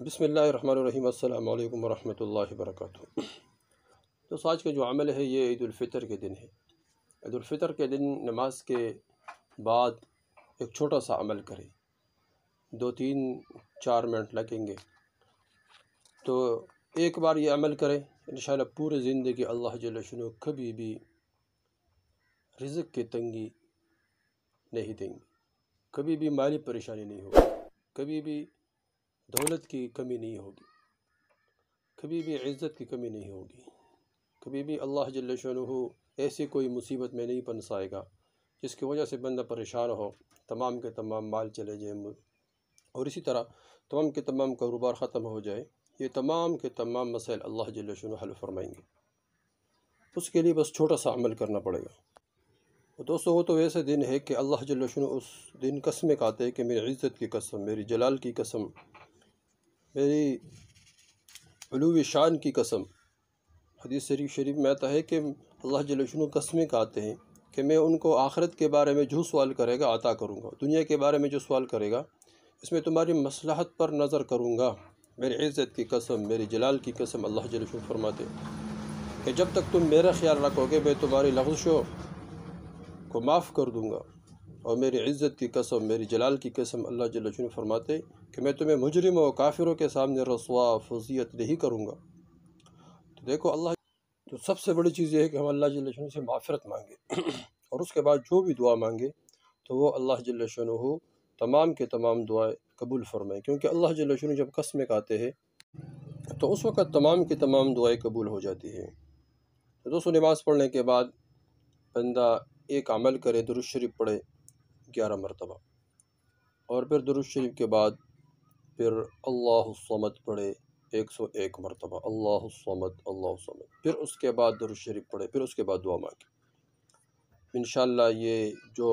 بسم اللہ الرحمن الرحیم۔ السلام علیکم ورحمۃ اللہ وبرکاتہ۔ تو آج کا جو عمل ہے یہ عید الفطر کے دن ہے۔ عید الفطر کے دن نماز کے بعد ایک چھوٹا سا عمل کریں، 2-3-4 منٹ لگیں گے، تو ایک بار یہ عمل کریں، انشاءاللہ پورے زندگی اللہ جل شانہ کبھی بھی رزق کی تنگی نہیں دیں گے، کبھی بھی مالی پریشانی نہیں ہوگی، کبھی بھی دولت کی کمی نہیں ہوگی، کبھی بھی عزت کی کمی نہیں ہوگی، کبھی بھی اللہ جل شانہ ایسی کوئی مصیبت میں نہیں پھنسائے گا جس کی وجہ سے بندہ پریشان ہو، تمام کے تمام مال چلے جائیں اور اسی طرح تمام کے تمام کاروبار ختم ہو جائے۔ یہ تمام کے تمام مسائل اللہ جل شانہ حل فرمائیں گے۔ اس کے لیے بس چھوٹا سا عمل کرنا پڑے گا۔ دوستو، وہ تو ایسے دن ہے کہ اللہ جل شانہ اس دن قسمیں کھاتے ہیں کہ میری عزت کی قسم، میری جلال کی قسم، میری علو شان کی قسم۔ حدیث شریف میں آتا ہے کہ اللہ جل شانہ قسمیں کھاتے ہیں کہ میں ان کو آخرت کے بارے میں جو سوال کرے گا عطا کروں گا، دنیا کے بارے میں جو سوال کرے گا اس میں تمہاری مصلحت پر نظر کروں گا، میری عزت کی قسم، میری جلال کی قسم۔ اللہ جل شانہ فرماتے ہیں کہ جب تک تم میرا خیال رکھو گے میں تمہاری لغزشوں کو معاف کر دوں گا، اور میری عزت کی قسم، میری جلال کی قسم، اللہ جل شانہ فرماتے کہ میں تمہیں مجرموں و کافروں کے سامنے رسوا فضیحت نہیں کروں گا۔ تو دیکھو، اللہ تو سب سے بڑی چیز یہ ہے کہ ہم اللہ جل شانہ سے معافرت مانگے اور اس کے بعد جو بھی دعا مانگے تو وہ اللہ جل شانہ تمام کے تمام دعائیں قبول فرمائے، کیونکہ اللہ جل شانہ جب قسمیں کھاتے ہیں تو اس وقت تمام کی تمام دعائیں قبول ہو جاتی ہیں۔ تو دوستو، نماز پڑھنے کے بعد بندہ ایک عمل کرے، درود شریف پڑھے 11 مرتبہ، اور پھر درود شریف کے بعد پھر اللہ الصمد پڑھے 101 مرتبہ، اللہ الصمد اللہ الصمد، پھر اس کے بعد درود شریف پڑھے، پھر اس کے بعد دعا مانگے۔ انشاءاللہ یہ جو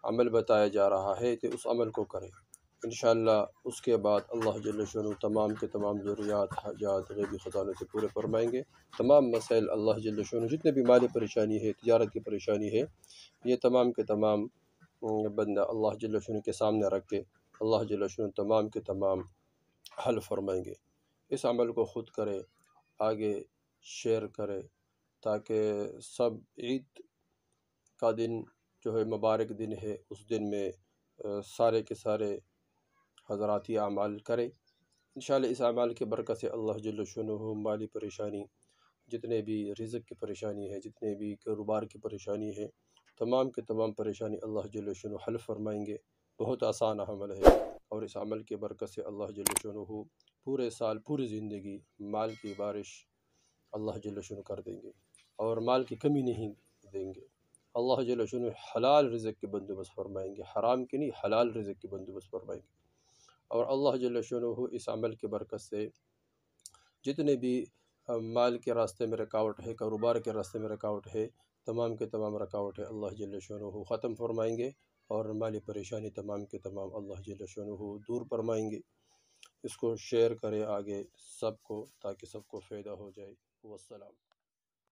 عمل بتایا جا رہا ہے کہ اس عمل کو کریں، انشاءاللہ اس کے بعد اللہ جل شانہ تمام کے تمام ضروریات، حاجات، غیبی خزانوں سے پورے فرمائیں گے۔ تمام مسائل اللہ جل شانہ، جتنے بھی مالی پریشانی ہے، تجارت کی پریشانی ہے، یہ تمام کے تمام بندہ اللہ جل شانہ کے سامنے رکھ کے اللہ جل شانہ تمام کے تمام حل فرمائیں گے۔ اس عمل کو خود کرے، آگے شیئر کرے، تاکہ سب عید کا دن جو ہے مبارک دن ہے، اس دن میں سارے کے سارے حضرات یہ اعمال کرے۔ انشاءاللہ اس اعمال کے برکت سے اللہ جل شانہ مالی پریشانی، جتنے بھی رزق کی پریشانی ہے، جتنے بھی کاروبار کی پریشانی ہے، تمام کے تمام پریشانی اللہ جل شانہ حل فرمائیں گے۔ بہت آسان عمل ہے، اور اس عمل کے برکت سے اللہ جل شانہ پورے سال، پوری زندگی مال کی بارش اللہ جل شانہ کر دیں گے، اور مال کی کمی نہیں دیں گے۔ اللہ جل شانہ حلال رزق کے بندوبست فرمائیں گے، حرام کی نہیں، حلال رزق کے بندوبست فرمائیں گے۔ اور اللہ جل شانہ اس عمل کے برکت سے جتنے بھی مال کے راستے میں رکاوٹ ہے، کاروبار کے راستے میں رکاوٹ ہے، تمام کے تمام رکاوٹ ہے اللہ جل شانہ ختم فرمائیں گے، اور مالی پریشانی تمام کے تمام اللہ جل شانہ دور فرمائیں گے۔ اس کو شیئر کرے آگے سب کو، تاکہ سب کو فائدہ ہو جائے۔ والسلام۔